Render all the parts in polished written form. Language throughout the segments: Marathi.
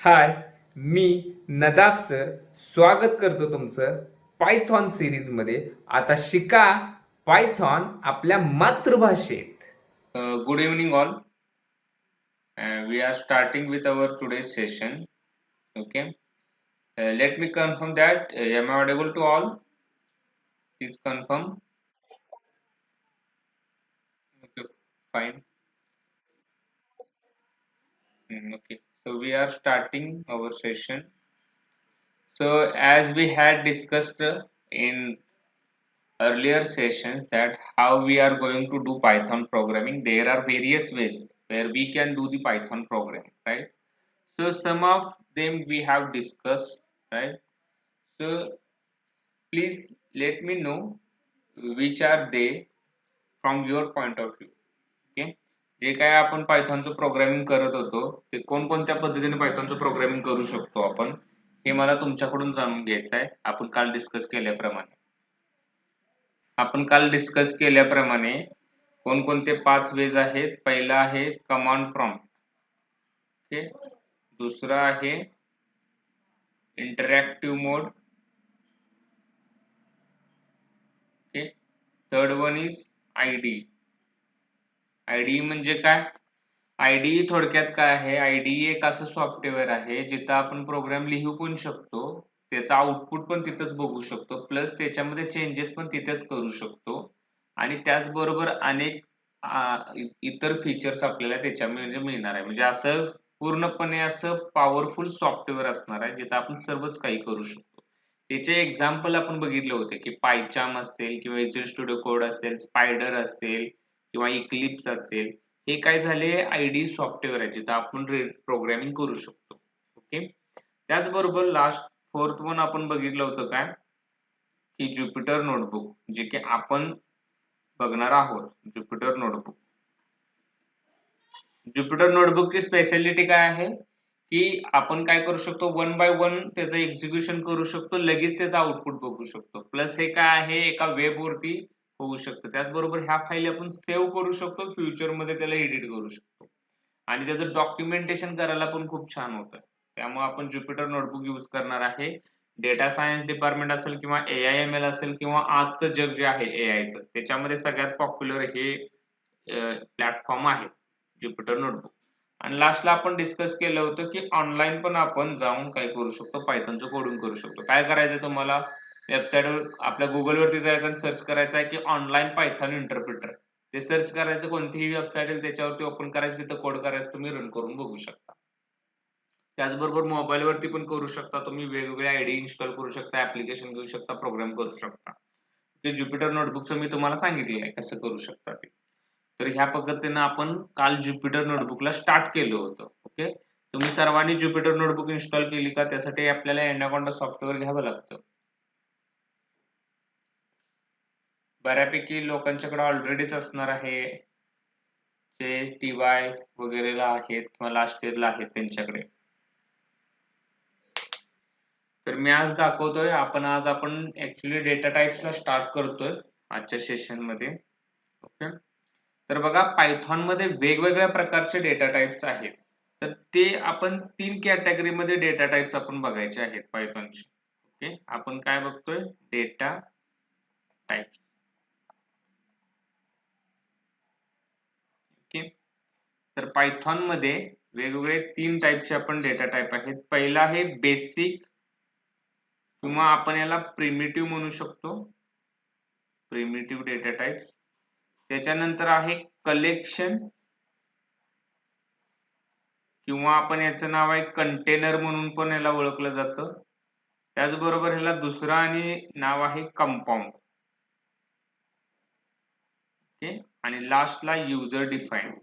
हाय, मी नदाब सर स्वागत करतो तुमचं पायथॉन सिरीज मध्ये. आता शिका पायथॉन आपल्या मातृभाषेत. Good evening, all. We are starting with our today's session. Okay. Let me confirm that am I audible to all? Please confirm. Okay, fine. Okay. So we are starting our session. So as we had discussed in earlier sessions that how we are going to do Python programming, there are various ways where we can do the Python programming, right? So some of them we have discussed, right? So please let me know which are they from your point of view. Okay, जे काय आपण पायथॉनचं प्रोग्रामिंग करत होतो ते कोणकोणत्या पद्धतीने पायथॉनचं प्रोग्रामिंग करू शकतो आपण, हे मला तुमच्याकडून जाणून घ्यायचं आहे. आपण काल डिस्कस केल्याप्रमाणे कोणकोणते 5 वेज आहेत. पहिला आहे कमांड प्रॉम्प्ट, ओके. दुसरा आहे interactive mode, okay. Third one is ID. ID म्हणजे काय? आयडी थोडक्यात काय आहे? आयडी एक असं सॉफ्टवेअर आहे जिथं आपण प्रोग्राम लिहू पण शकतो, त्याचा आउटपुट पण तिथंच बघू शकतो, प्लस त्याच्यामध्ये चेंजेस पण तिथेच करू शकतो आणि त्याचबरोबर अनेक इतर फीचर्स आपल्याला त्याच्यामध्ये मिळणार आहे. म्हणजे असं पूर्णपणे असं पॉवरफुल सॉफ्टवेअर असणार आहे जिथं आपण सर्वच काही करू शकतो. त्याचे एक्झाम्पल आपण बघितले होते की पायचार्म असेल किंवा विज्युअल स्टुडिओ कोड असेल, स्पायडर असेल किंवा इक्लिप्स असेल. हे काय झाले? आयडी सॉफ्टवेअर आहे जिथं आपण प्रोग्रामिंग करू शकतो. ओके. त्याचबरोबर लास्ट फोर्थ वन आपण बघितलं होतं काय की ज्युपिटर नोटबुक, जे की आपण बघणार आहोत. ज्युपिटर नोटबुक, ज्युपिटर नोटबुकची स्पेशालिटी काय आहे की आपण काय करू शकतो, वन बाय वन त्याचं एक्झिक्युशन करू शकतो, लगेच त्याचा आउटपुट बघू शकतो. प्लस हे काय आहे, एका वेबवरती होऊ शकतं. त्याचबरोबर ह्या फाईल आपण सेव्ह करू शकतो, फ्युचर मध्ये त्याला एडिट करू शकतो आणि त्याचं डॉक्युमेंटेशन करायला पण खूप छान होतं. त्यामुळे आपण ज्युपिटर नोटबुक यूज करणार आहे. डेटा सायन्स डिपार्टमेंट असेल किंवा AIML असेल किंवा आजचं जग जे आहे एआयचं, त्याच्यामध्ये सगळ्यात पॉप्युलर हे प्लॅटफॉर्म आहे ज्युपिटर नोटबुक. आणि लास्टला आपण डिस्कस केलं होतं की ऑनलाईन पण आपण जाऊन काय करू शकतो, पायथॉनचं कोडिंग करू शकतो. काय करायचंय तुम्हाला? वेबसाईटवर आपल्या गुगलवरती जायचं आणि सर्च करायचं आहे की ऑनलाईन पायथॉन इंटरप्रिटर. ते सर्च करायचं, कोणतीही वेबसाईट आहे त्याच्यावरती ओपन करायचं, तिथं कोड करायचं, तुम्ही रन करून बघू शकता. त्याचबरोबर मोबाईल वरती पण करू शकता तुम्ही, वेगवेगळे आयडी इन्स्टॉल करू शकता, ऍप्लिकेशन घेऊ शकता, प्रोग्राम करू शकता. ते ज्युपिटर नोटबुकचं मी तुम्हाला सांगितलेलं आहे कसं करू शकता ते. तर ह्या पद्धतीने आपण काल ज्युपिटर नोटबुकला स्टार्ट केलं होतं. ओके. तुम्ही सर्वांनी ज्युपिटर नोटबुक इन्स्टॉल केली का? त्यासाठी आपल्याला एनाकोंडा सॉफ्टवेअर घ्यावं लागतं. बऱ्यापैकी लोकांच्याकडे ऑलरेडीच असणार आहे, जे TY वगैरेला आहेत किंवा लास्ट इयरला आहेत त्यांच्याकडे. तर मी आज दाखवतोय, आज आपण ऍक्च्युली डेटा टाइप्सला स्टार्ट करतोय आजच्या सेशन मध्ये. ओके. तर बघा, पायथॉन मध्ये वेगवेगळ्या प्रकारचे डेटा टाइप्स आहेत. तर ते आपण 3 कॅटेगरीमध्ये डेटा टाइप्स आपण बघायचे आहेत पायथॉनचे. ओके. आपण काय बघतोय? Data types. ओके. तर पायथॉन मध्ये वेगवेगळे 3 टाइपचे आपण डेटा टाइप आहेत. पहिला आहे बेसिक किंवा आपण याला प्रिमिटिव्ह म्हणू शकतो, प्रिमिटिव्ह डेटा टाइप्स. त्याच्यानंतर आहे कलेक्शन किंवा आपण याचं नाव आहे कंटेनर म्हणून पण याला ओळखलं जातं. त्याचबरोबर ह्याला दुसरं आणि नाव आहे कंपाऊंड. ओके. आणि लास्टला युजर डिफाइन्ड.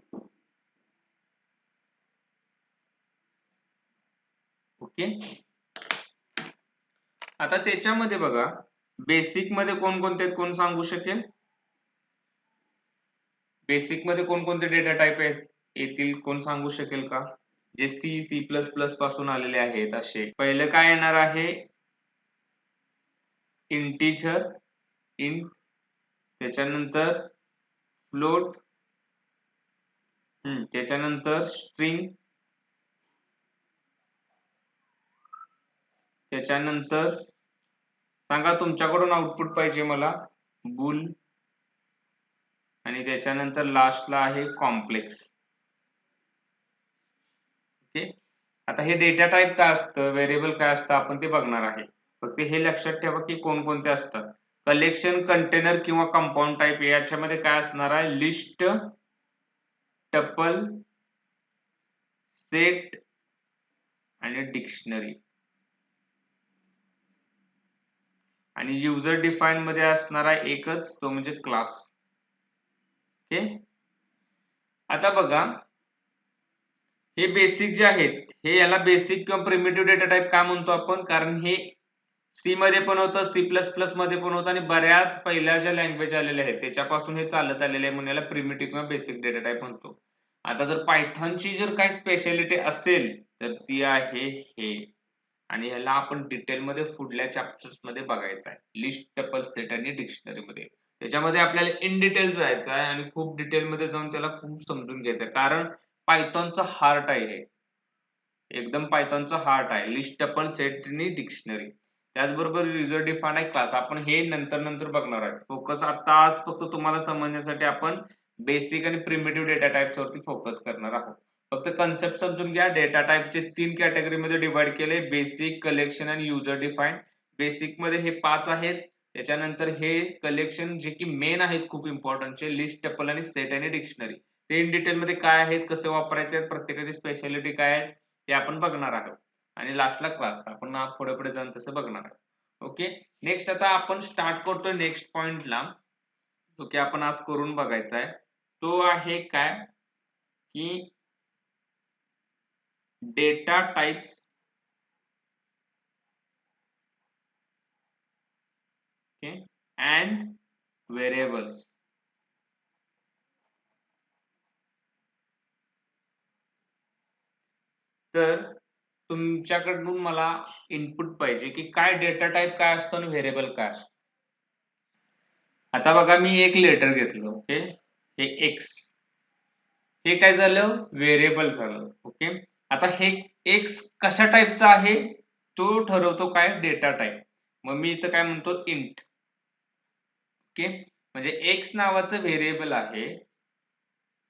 ओके. आता त्याच्यामध्ये बघा, बेसिक मध्ये कोणकोणते आहेत कोण सांगू शकेल? बेसिक मध्ये कोणकोणते डेटा टाइप आहेत येतील, कोण सांगू शकेल का? जे C++ पासून आलेले आहेत असे. पहिलं काय येणार आहे? Integer, int. त्याच्यानंतर फ्लोट, त्याच्यानंतर स्ट्रिंग, त्याच्यानंतर सांगा तुमच्याकडून आउटपुट पाहिजे मला बुल, आणि त्याच्यानंतर लास्टला आहे कॉम्प्लेक्स. ओके, आता हे डेटा टाइप काय असतं, व्हेरिएबल काय असतं आपण ते बघणार आहे. फक्त हे लक्षात ठेवा की कोणकोणते असतात. कलेक्शन, कंटेनर किंवा कंपाऊंड टाइप याच्यामध्ये काय असणार आहे, लिस्ट, टपल, सेट आणि डिक्शनरी. आणि युजर डिफाईन मध्ये असणारा एकच, तो म्हणजे क्लास. ओके, आता बघा हे बेसिक जे आहेत, हे याला बेसिक किंवा प्रिमिटिव्ह डेटा टाइप का म्हणतो आपण, कारण हे सी मध्ये पण होतं, C++ मध्ये पण होतं, आणि बऱ्याच पहिल्या ज्या लँग्वेज आलेल्या आहेत त्याच्यापासून हे चालत आलेले आहे, म्हणून याला प्रिमिटिव्ह किंवा बेसिक डेटा टाइप म्हणतो. आता जर पायथॉनची जर काही स्पेशालिटी असेल तर ती आहे हे, आणि ह्याला आपण डिटेल मध्ये पुढल्या चॅप्टर्स मध्ये बघायचं आहे, लिस्ट, टपल, सेट आणि डिक्शनरी मध्ये. त्याच्यामध्ये आपल्याला इन डिटेल जायचं आहे आणि खूप डिटेल मध्ये जाऊन त्याला खूप समजून घ्यायचं आहे, कारण पायथॉनचं हार्ट आहे हे, एकदम पायथॉनचं हार्ट आहे, लिस्ट, टपल, सेट आणि डिक्शनरी. त्याचबरोबर युजर डिफाईन आहे क्लास, आपण हे नंतर बघणार आहे. फोकस आता आज फक्त तुम्हाला समजण्यासाठी आपण बेसिक आणि प्रिमिटिव्ह डेटा टाइप्स वरती फोकस करणार आहोत. फक्त कन्सेप्ट समजून घ्या. डेटा टाइपचे 3 कॅटेगरी मध्ये डिवाइड केले, बेसिक, कलेक्शन आणि युजर डिफाईन. बेसिक मध्ये हे 5 आहेत, त्याच्यानंतर हे कलेक्शन जे की मेन आहेत खूप इम्पॉर्टंटचे, लिस्ट, टपल आणि सेट आणि डिक्शनरी. ते इन डिटेल मध्ये काय आहेत, कसे वापरायचे आहेत, प्रत्येकाची स्पेशालिटी काय आहे ते आपण बघणार आहोत. आणि लास्टला क्लास आपण पुढे पुढे जाऊन तसं बघणार आहोत. ओके, नेक्स्ट आता आपण स्टार्ट करतोय नेक्स्ट पॉइंटला, जो की आपण आज करून बघायचा आहे. तो आहे काय की डेटा टाइप्स अँड व्हेरिएबल्स. तर तुमच्याकडून मला इनपुट पाहिजे की काय डेटा टाइप काय असतो आणि व्हेरिएबल काय असतो. आता बघा मी एक लेटर घेतलं, ओके, हे एक्स, हे काय झालं, व्हेरिएबल झालं. ओके, आता हे एक्स कशा टाइपचा आहे तो ठरवतो काय, डेटा टाइप. मग मी इथं काय म्हणतो, इंट. ओके, म्हणजे एक्स नावाचं व्हेरिएबल आहे,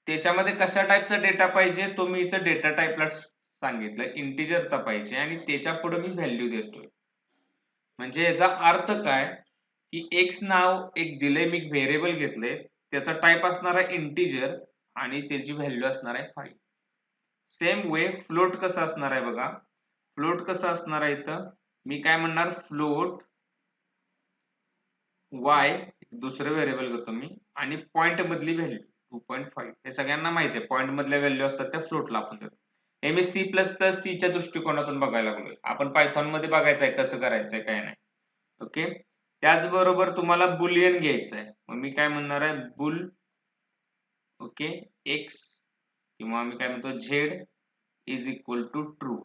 त्याच्यामध्ये कशा टाइपचा डेटा पाहिजे तो मी इथं डेटा टाइपला सांगितलं, इंटिजरचा पाहिजे, आणि त्याच्या पुढे मी व्हॅल्यू देतोय. म्हणजे याचा अर्थ काय की एक्स नाव एक दिले, मी व्हेरिएबल घेतले, त्याचा टाइप असणार आहे इंटिजर आणि त्याची व्हॅल्यू असणार आहे 5. सेम वे फ्लोट कसं असणार आहे बघा, फ्लोट कसं असणार आहे, इथं मी काय म्हणणार, फ्लोट y, दुसरं व्हेरिएबल घेतो मी, आणि पॉइंट मधली व्हॅल्यू 2.5. हे सगळ्यांना माहिती आहे, पॉइंट मधल्या व्हॅल्यू असतात त्या फ्लोटला आपण देतो. हे मी C++ च्या दृष्टिकोनातून बघायला लागलोय, आपण पायथॉन मध्ये बघायचं आहे कसं करायचंय काय नाही. ओके, त्याचबरोबर तुम्हाला बुलियन घ्यायचं आहे, मग मी काय म्हणणार आहे, बुल, ओके, एक्स, किंवा मी काय म्हणतो z is equal to true.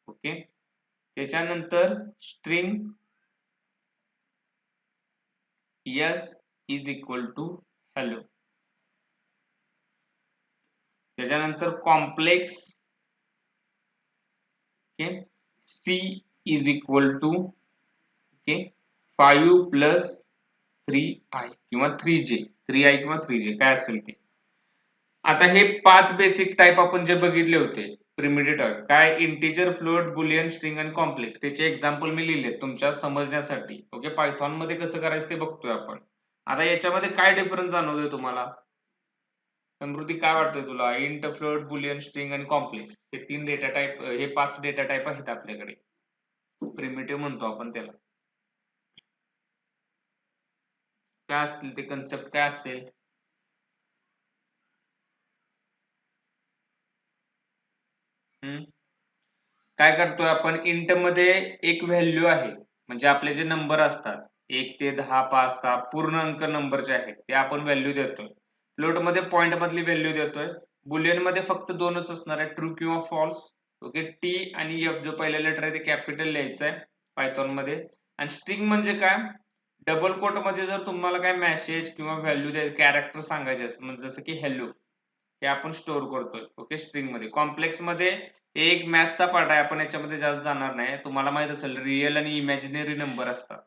Okay, त्याच्यानंतर string yes is equal to hello. त्याच्यानंतर complex, okay, c is equal to, okay, 5 plus 3i किंवा 3j, 3i किंवा 3j काय असेल ते. आता हे 5 बेसिक टाइप आपण जे बघितले होते प्रिमिटिव्ह टाइप, काय, इंटिजर, फ्लोट, बुलियन, स्ट्रिंग आणि कॉम्प्लेक्स, त्याचे एक्झाम्पल मी लिहिले तुमच्या समजण्यासाठी. ओके, पायथॉन मध्ये कसं करायचं ते बघतोय आपण. आता याच्यामध्ये काय डिफरन्स जाणवतोय तुम्हाला, समृद्धी काय वाटतंय तुला, इंट, फ्लोट, बुलियन, स्ट्रिंग आणि कॉम्प्लेक्स, हे 3 डेटा टाइप, हे 5 डेटा टाइप आहेत आपल्याकडे, प्रिमिटिव्ह म्हणतो आपण त्याला. काय असतील ते कन्सेप्ट, काय असेल, काय करतोय आपण, इंट मध्ये एक व्हॅल्यू आहे, म्हणजे आपले जे नंबर असतात 1 ते 10, 5, 6 पूर्ण अंक नंबर जे आहेत ते आपण व्हॅल्यू देतोय. फ्लोट मध्ये पॉइंट मधली व्हॅल्यू देतोय. बुलियन मध्ये फक्त दोनच असणार आहे, ट्रू किंवा फॉल्स. ओके, टी आणि एफ जो पहिला लेटर आहे ते कॅपिटल लिहायचं आहे पायथॉन मध्ये. आणि स्ट्रिंग म्हणजे काय, डबल कोट मध्ये जर तुम्हाला काय मेसेज किंवा व्हॅल्यू द्यायचं, कॅरेक्टर सांगायचे असं, म्हणजे जसं की हॅलो, हे आपण स्टोअर करतोय. ओके, स्ट्रिंग मध्ये. कॉम्प्लेक्स मध्ये एक मॅथचा पार्ट आहे, आपण याच्यामध्ये जास्त जाणार नाही. तुम्हाला माहित असेल रिअल आणि इमॅजिनरी नंबर असतात.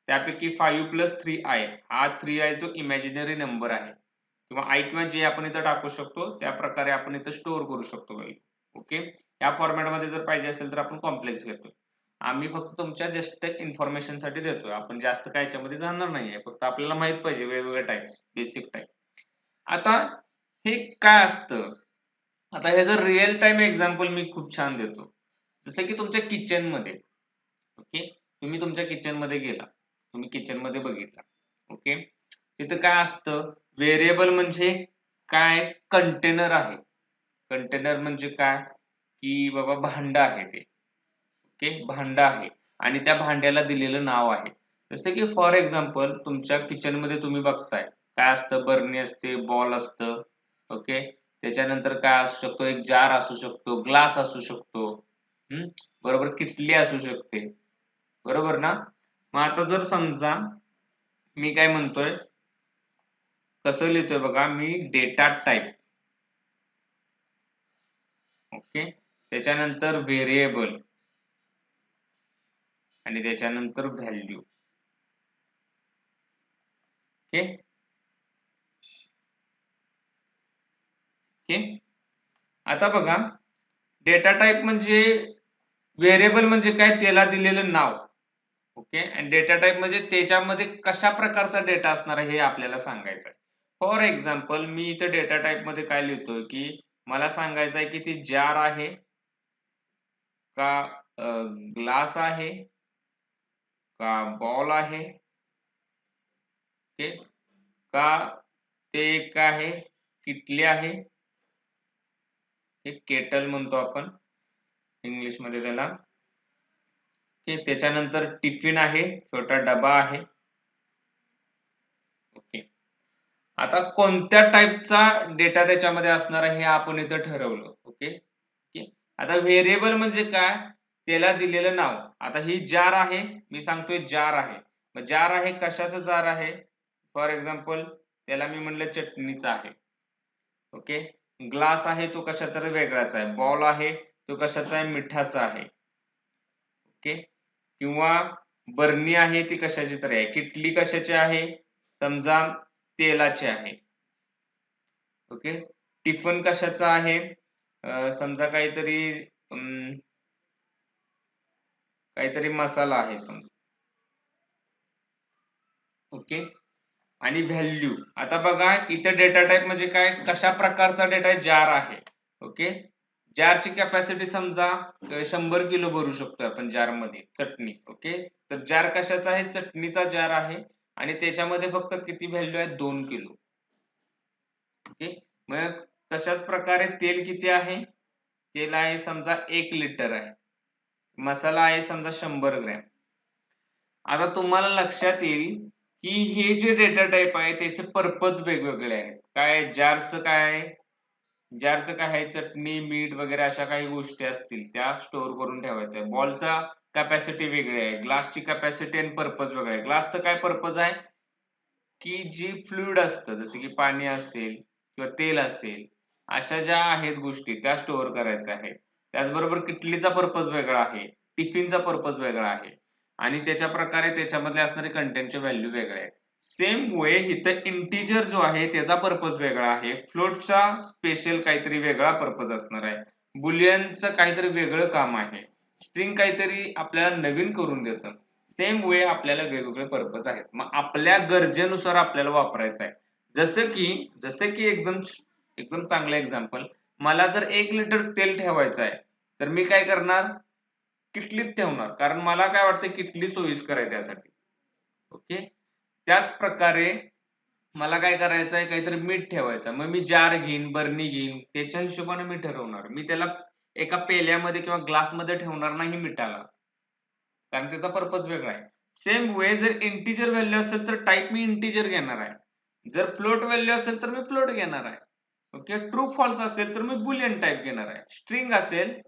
त्यापैकी 5 + 3i हा 3i तो इमॅजिनरी नंबर आहे किंवा i किंवा j आपण इथं टाकू शकतो. त्या प्रकारे आपण इथं स्टोअर करू शकतो व्हॅल्यू. ओके, या फॉर्मॅटमध्ये जर पाहिजे असेल तर आपण कॉम्प्लेक्स घेतो. आम्ही फक्त तुमच्या जस्ट इन्फॉर्मेशन साठी देतोय. आपण जास्त काय याच्यामध्ये जाणार नाहीये, फक्त आपल्याला माहित पाहिजे वेगवेगळे टाइप्स, बेसिक टाइप. आता हे काय असतं, आता हे जर रिअल टाइम एक्झाम्पल मी खूप छान देतो. जसं की तुमच्या किचन मध्ये, ओके, तुम्ही तुमच्या किचन मध्ये गेला, तुम्ही किचन मध्ये बघितला, ओके, तिथं काय असतं, व्हेरिएबल म्हणजे काय, कंटेनर आहे. कंटेनर म्हणजे काय, की बाबा भांड आहे ते, ओके, भांड आहे आणि त्या भांड्याला दिलेलं नाव आहे. जसं की फॉर एक्झाम्पल तुमच्या किचन मध्ये तुम्ही बघताय काय असतं, बर्नी असते, बॉल असतं, ओके, त्याच्यानंतर काय असू शकतो, एक जार असू शकतो, ग्लास असू शकतो, बरोबर, किटली असू शकते, बरोबर ना. मग आता जर समजा मी काय म्हणतोय, कसं लिहितोय बघा, मी डेटा टाइप, ओके, त्याच्यानंतर व्हेरिएबल आणि त्याच्यानंतर व्हॅल्यू, ओके ओके. आता बघा, डेटा टाइप म्हणजे व्हेरिएबल म्हणजे काय, त्याला दिलेलं नाव, ओके, आणि डेटा टाइप म्हणजे त्याच्यामध्ये कशा प्रकारचा डेटा असणार आहे हे आपल्याला सांगायचं आहे. फॉर एक्झाम्पल मी इथं डेटा टाइप मध्ये काय लिहितोय, की मला सांगायचं आहे की ती जार आहे का, ग्लास आहे का, बॉल आहे, ओके, का ते एक काय आहे, किटली आहे, एक केटल म्हणतो आपण इंग्लिश मध्ये त्याला, ओके, त्याच्यानंतर टिफिन आहे, छोटा डबा आहे, ओके. आता कोणत्या टाईपचा डेटा त्याच्यामध्ये असणार आहे हे आपण इथं ठरवलं, ओके. आता व्हेरिएबल म्हणजे काय, त्याला दिलेलं नाव. आता ही जार आहे, मी सांगतोय जार आहे, मग जार आहे कशाचं जार आहे, फॉर एक्झाम्पल त्याला मी म्हणलं चटणीचा आहे, ओके. ग्लास आहे तो कशा तरी वेगळाचा आहे, बॉल आहे तो कशाचा आहे, मिठाचा आहे, ओके. किंवा बर्नी आहे ती कशाची तरी आहे, किटली कशाची आहे, समजा तेलाची आहे, ओके. टिफन कशाचा आहे, समजा काहीतरी मसाला आहे समजा, ओके. आणि व्हॅल्यू, आता बघा इथे डेटा टाइप म्हणजे काय, कशा प्रकारचा डेटा आहे, जार आहे, ओके. जारची कॅपॅसिटी समजा 100 किलो भरू शकतो आपण जार मध्ये चटणी, ओके. तर जार कशाचा आहे, चटणीचा जार आहे आणि त्याच्यामध्ये फक्त किती व्हॅल्यू आहे, 2 किलो, ओके. मग तशाच प्रकारे तेल किती आहे, तेल आहे समजा 1 लिटर आहे, मसाला आहे समजा 100 ग्रॅम. आता तुम्हाला लक्षात येईल की हे जे डेटा टाइप आहे त्याचे पर्पज वेगवेगळे आहेत. काय जारचं काय आहे, जारचं काय आहे, चटणी मीठ वगैरे अशा काही गोष्टी असतील त्या स्टोअर करून ठेवायचं आहे. बॉलचा कॅपॅसिटी वेगळी आहे, ग्लासची कॅपॅसिटी आणि पर्पज वेगळा आहे. ग्लासचं काय पर्पज आहे की जी फ्लुइड असतं जसं की पाणी असेल किंवा तेल असेल अशा ज्या आहेत गोष्टी त्या स्टोअर करायच्या आहेत. त्याचबरोबर किटलीचा पर्पज वेगळा आहे, टिफिनचा पर्पज वेगळा आहे आणि त्याच्या प्रकारे त्याच्यामध्ये असणारे कंटेंटचे व्हॅल्यू वेगळे आहेत. सेम वे इथं इंटिजर जो आहे त्याचा पर्पज वेगळा आहे, फ्लोटचा स्पेशल काहीतरी वेगळा पर्पज असणार आहे, बुलियनचं काहीतरी वेगळं काम आहे, स्ट्रिंग काहीतरी आपल्याला नवीन करून देतं. सेम वे आपल्याला वेगवेगळे पर्पज आहेत, मग आपल्या गरजेनुसार आपल्याला वापरायचं आहे. जसे की एकदम एकदम चांगलं एक्झाम्पल, मला जर 1 लिटर तेल ठेवायचं आहे तर मी काय करणार, किटलीत ठेवणार, कारण मला काय वाटतं किटली सोयीस्कर आहे त्यासाठी, ओके. त्याच प्रकारे मला काय करायचं आहे, काहीतरी मीठ ठेवायचं, मग मी जार घेईन, बर्नी घेईन, त्याच्या हिशोबाने मी ठरवणार. मी त्याला एका पेल्यामध्ये किंवा ग्लासमध्ये ठेवणार नाही मिठाला, कारण त्याचा पर्पज वेगळा आहे. सेम वे जर इंटिजर व्हॅल्यू असेल तर टाईप मी इंटिजर घेणार आहे, जर फ्लोट व्हॅल्यू असेल तर मी फ्लोट घेणार आहे, ओके. ट्रू फॉल्स असेल तर मी बुलियन टाईप घेणार आहे, स्ट्रिंग असेल,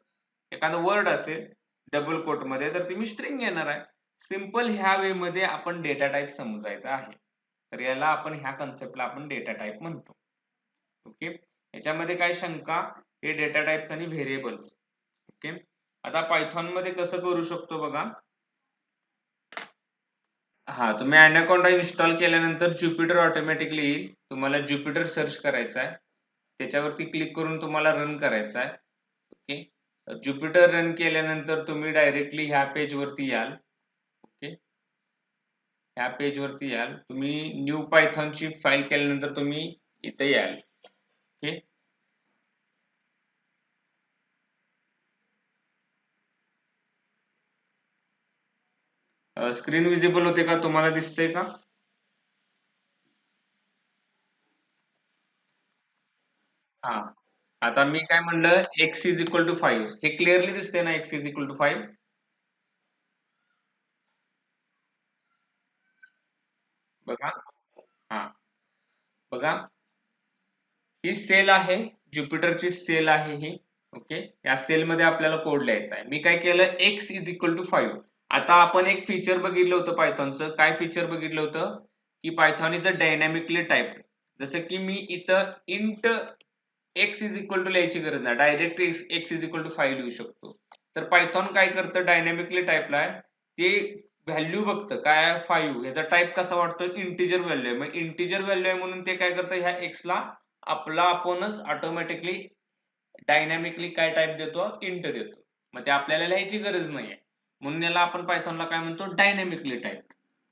एखादं वर्ड असेल डबल कोट मध्ये तर ती मी स्ट्रिंग घेणार आहे. सिंपल ह्या वे मध्ये आपण डेटा टाईप समजायचा आहे. तर याला आपण ह्या कन्सेप्टला आपण डेटा टाईप म्हणतो, ओके. याच्यामध्ये काय शंका, हे डेटा टाइप्स आणि व्हेरिएबल्स, ओके. आता पायथॉन मध्ये कसं करू शकतो बघा. हा, तुम्ही अनाकोंडा इन्स्टॉल केल्यानंतर ज्युपिटर ऑटोमॅटिकली येईल. तुम्हाला ज्युपिटर सर्च करायचं आहे, त्याच्यावरती क्लिक करून तुम्हाला रन करायचं आहे. ओके. ज्युपिटर रन केल्यानंतर तुम्ही डायरेक्टली ह्या पेज वरती याल. ओके, ह्या पेज वरती याल. तुम्ही न्यू पायथॉन ची फाईल केल्यानंतर तुम्ही इथे याल. ओके. स्क्रीन विजिबल होते का, तुम्हाला दिसतंय का? हा, आता मी काय म्हणलं, x इज इक्वल टू 5 हे क्लिअरली दिसते ना, x इज इक्वल टू 5. बघा, हा बघा, ही सेल आहे, ज्युपिटरची सेल आहे ही. ओके, या सेल मध्ये आपल्याला कोड लिहायचा आहे. मी काय केलं, x इज इक्वल टू 5. आता आपण एक फीचर बघितलं होतं पायथॉनचं. काय फीचर बघितलं होतं, की Python is a dynamically type. जसं की मी इथं int x is equal to लिहायची गरज नाही, direct x is equal to 5 लिहू शकतो. तर पायथॉन काय करतं, डायनॅमिकली टाइपला आहे ते व्हॅल्यू बघतं काय आहे 5, याचा टाइप कसा वाटतो, इंटिजर व्हॅल्यू आहे. मग इंटिजर व्हॅल्यू आहे म्हणून ते काय करतं, ह्या x ला आपला आपणच ऑटोमॅटिकली डायनॅमिकली काय टाइप देतो, इंट देतो. मग ते आपल्याला लिहायची गरज नाहीये, म्हणून याला आपण पायथॉनला काय म्हणतो, डायनॅमिकली टाइप.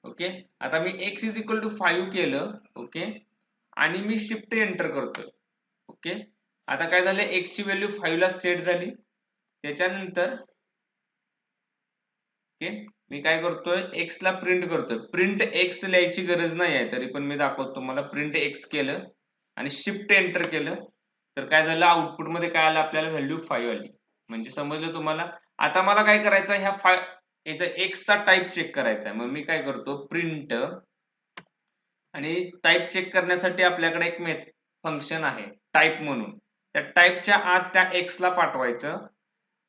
ओके. आता मी x इज इक्वल टू 5 केलं. ओके, आणि मी शिफ्ट एंटर करतोय. ओके, आता काय झालं, x ची व्हॅल्यू 5 ला सेट झाली. त्याच्यानंतर ओके, मी काय करतोय, x ला प्रिंट करतोय. प्रिंट x लिहायची गरज नाही आहे, तरी पण मी दाखवतो तुम्हाला. प्रिंट x केलं आणि शिफ्ट एंटर केलं, तर काय झालं, आउटपुट मध्ये काय आलं, आपल्याला व्हॅल्यू 5 आली. म्हणजे समजलं तुम्हाला. आता मला काय करायचं, ह्या याचा x चा टाइप चेक करायचा आहे. मग मी काय करतो, प्रिंट, आणि टाइप चेक करण्यासाठी आपल्याकडे एक फंक्शन आहे टाइप म्हणून. त्या टाइपच्या आत त्या x ला पाठवायचं.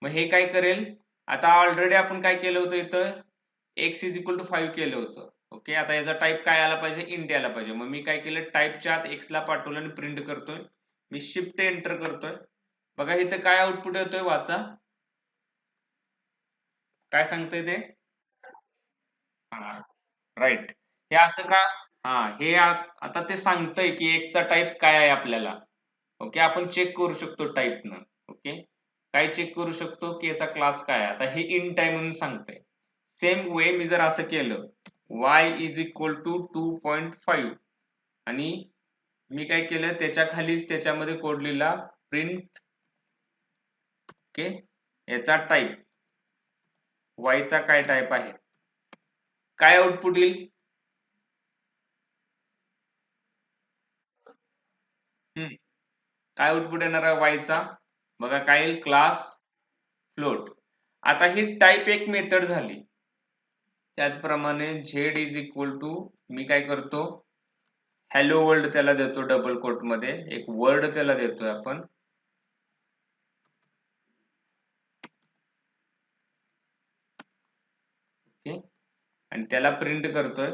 मग हे काय करेल, आता ऑलरेडी आपण काय केलं होतं, इथं x इज इक्वल टू 5 केलं होतं. ओके, आता याचा टाइप काय आला पाहिजे, इंट आला पाहिजे. मग मी काय केलं, टाइपच्या आत x ला पाठवलं आणि प्रिंट करतोय. मी शिफ्ट एंटर करतोय. बघा इथं काय आउटपुट येतोय, वाचा काय सांगतंय ते. हा, राईट. हे असं का, हा हे आता ते सांगतंय की x चा टाइप काय आहे आपल्याला. ओके, आपण चेक करू शकतो टाइप न. ओके, काय चेक करू शकतो, की याचा क्लास काय आहे. आता हे इंट आहे म्हणून सांगतंय. सेम वे मी जर असं केलं, y इज इक्वल टू 2.5, आणि मी काय केलं, त्याच्या खालीच त्याच्यामध्ये कोड लिहिला, प्रिंट ओके याचा टाइप, y चा काय टाइप आहे, काय आउटपुट येईल. काय आउटपुट येणार आहे y चा, बघा काय येईल, क्लास फ्लोट. आता ही टाइप एक मेथड झाली. त्याचप्रमाणे z इज इक्वल टू, मी काय करतो, हॅलो वर्ल्ड त्याला देतो, डबल कोट मध्ये एक वर्ड त्याला देतोय आपण. ओके, आणि त्याला प्रिंट करतोय.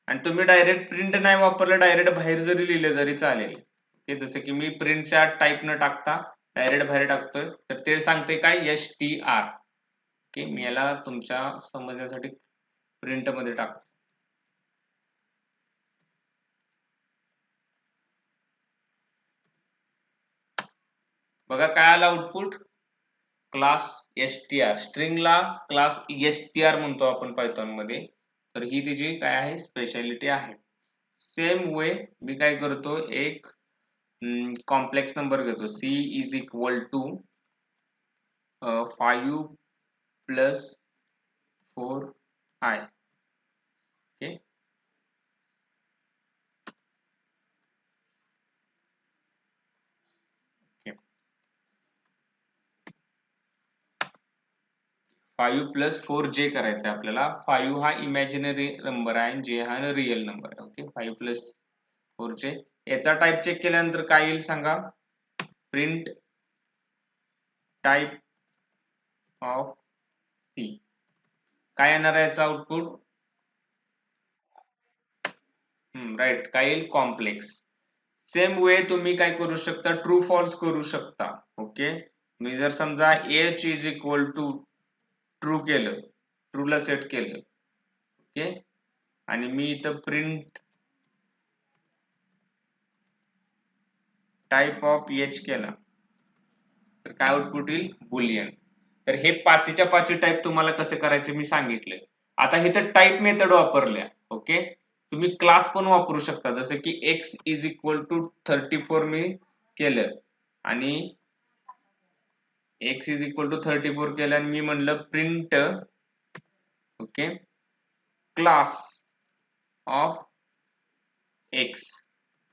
आणि तुम्ही डायरेक्ट प्रिंट नाही वापरलं, डायरेक्ट बाहेर जरी लिहिले तरी चालेल. ओके, जसं की मी प्रिंटच्या टाइप न टाकता डायरेक्ट बाहेर टाकतोय, तर ते सांगते काय, str. ओके, मी याला तुमच्या समजण्यासाठी प्रिंट मध्ये टाकतो. बघा काय आला आउटपुट, क्लास str. स्ट्रिंगला क्लास str म्हणतो आपण पायथॉन मध्ये. तर ही तिची काय आहे, स्पेशालिटी आहे. सेम वे मी काय करतो, एक कॉम्प्लेक्स नंबर घेतो, c is equal to 5 plus 4i. Okay, 5 plus 4j करायचं आहे आपल्याला. 5 हा इमॅजिनरी नंबर आहे, जे हा रिअल नंबर आहे. Okay, 5 plus 4j. याचा टाइप चेक केल्यानंतर काय येईल सांगा, प्रिंट टाइप ऑफ सी. काय येणार आहे याचा आउटपुट, राईट, काय येईल, कॉम्प्लेक्स. सेम वे तुम्ही काय करू शकता, ट्रू फॉल्स करू शकता. ओके, मी जर समजा H is equal to true केलं, ट्रूला सेट केलं, ओके, आणि मी इथं प्रिंट टाइप ऑफ एच केला तर काय आउटपुट येईल? बुलियन. तर हे पाचीच्या पाची टाइप तुम्हाला कसे करायचे मी सांगितले. आता इथं टाइप मेथड वापरल्या, ओके, तुम्ही क्लास पण वापरू शकता. जसं की x इज इक्वल टू 34 मी केलं आणि x इज इक्वल टू 34 केलं आणि मी म्हणलं print, okay, class of x.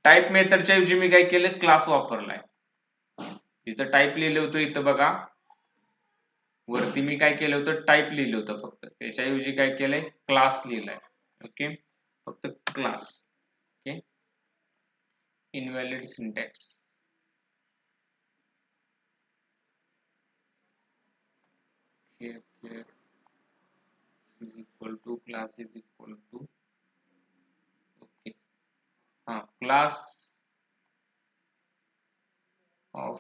Type मेथडच्या ऐवजी मी काय केलं? क्लास वापरलाय. इथं टाइप लिहिलं होतं, इथं बघा वरती मी काय केलं होतं? टाइप लिहिलं होतं फक्त, त्याच्याऐवजी काय केलंय? क्लास लिहिलाय. ओके, फक्त class. Okay, invalid syntax. here is equal to class is equal to, okay, class of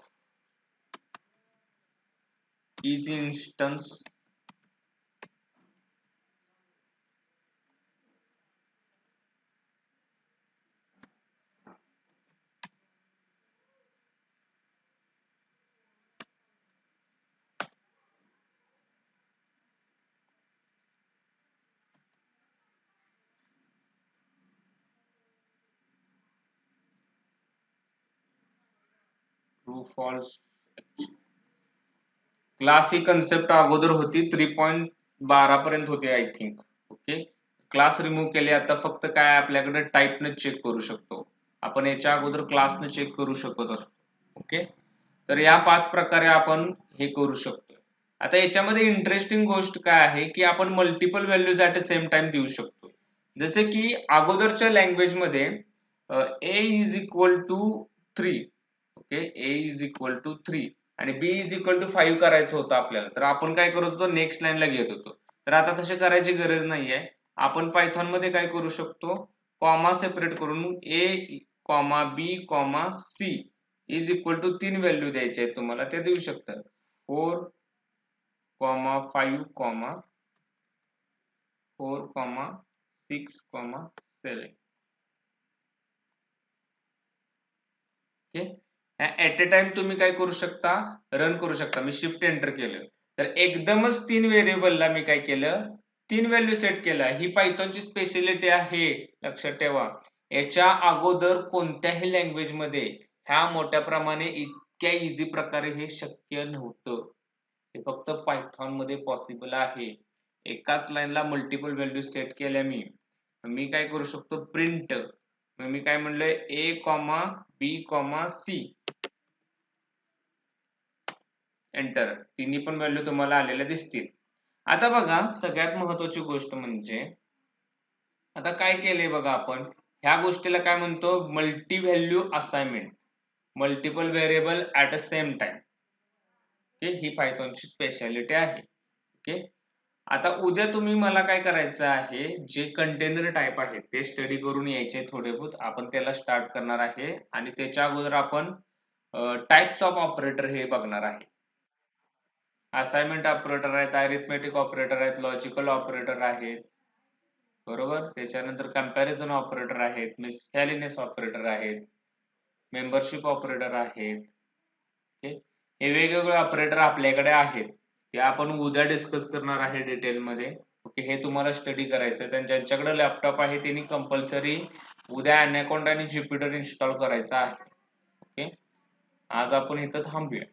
each instance true false. Class ही कन्सेप्ट अगोदर होती 3.12 पर्यंत होती I think. Okay, class remove केले. आता फक्त काय आपल्याकडे टाइपने चेक करू शकतो आपण, याच्या अगोदर क्लासने चेक करू शकत असतो. ओके, तर या 5 प्रकारे आपण हे करू शकतो. आता याच्यामध्ये इंटरेस्टिंग गोष्ट काय आहे की आपण multiple values at a same time देऊ शकतो. जसे की अगोदरच्या लँग्वेज मध्ये a is equal to 3, okay, a is equal to 3 आणि b इज इक्वल टू 5 करायचं होतं आपल्याला, तर आपण काय करत होतो? नेक्स्ट लाईनला घेत होतो. तर आता तसे करायची गरज नाहीये. आपण पायथॉन मध्ये काय करू शकतो? कॉमा सेपरेट करून a comma b comma c is equal to 3 value द्यायचे आहेत तुम्हाला, ते देऊ शकतात. 4 comma 5 comma 4 comma 6 comma 7. Okay, at a time तुम्ही काय करू शकता? रन करू शकता. मी शिफ्ट एंटर केलं तर एकदमच 3 व्हेरिएबलला मी काय केलं? 3 व्हॅल्यू सेट केला. ही पायथॉनची स्पेशलिटी आहे, लक्षात ठेवा. याच्या अगोदर कोणत्याही लँग्वेज मध्ये ह्या मोठ्या प्रमाणे इतक्या इझी प्रकारे हे शक्य नव्हतं. हे फक्त पायथॉन मध्ये पॉसिबल आहे. एकाच लाईनला मल्टिपल व्हॅल्यू सेट केल्या मी काय करू शकतो? प्रिंट, मी काय म्हणलोय? a comma b comma c, enter. तिन्ही पण व्हॅल्यू तुम्हाला आलेल्या दिसतील. आता बघा, सगळ्यात महत्वाची गोष्ट म्हणजे आता काय केलंय बघा आपण, ह्या गोष्टीला काय म्हणतो? Multi value assignment, multiple variable at a same time. ही पायथॉनची स्पेशालिटी आहे. ओके, आता उद्या तुम्ही मला काय करायचं आहे? जे कंटेनर टाइप आहे ते स्टडी करून यायचे थोडे बहुत. आपण त्याला स्टार्ट करणार आहे आणि त्याच्या अगोदर आपण टाइप्स ऑफ ऑपरेटर हे बघणार आहे. असाइनमेंट ऑपरेटर आहेत, अरिथमेटिक ऑपरेटर आहेत, लॉजिकल ऑपरेटर आहेत, बरोबर. त्याच्यानंतर कंपॅरिझन ऑपरेटर आहेत, मिससेलेनियस ऑपरेटर आहेत, मेंबरशिप ऑपरेटर आहेत. हे वेगवेगळे ऑपरेटर आपल्याकडे आहेत, ते आपण उद्या डिस्कस करणार आहे डिटेलमध्ये. ओके, हे तुम्हाला स्टडी करायचं आहे. ज्यांच्याकडे लॅपटॉप आहे त्यांनी कंपल्सरी उद्या ॲनाकोंडा आणि ज्युपिटर इन्स्टॉल करायचा आहे. ओके, आज आपण इथं थांबूया.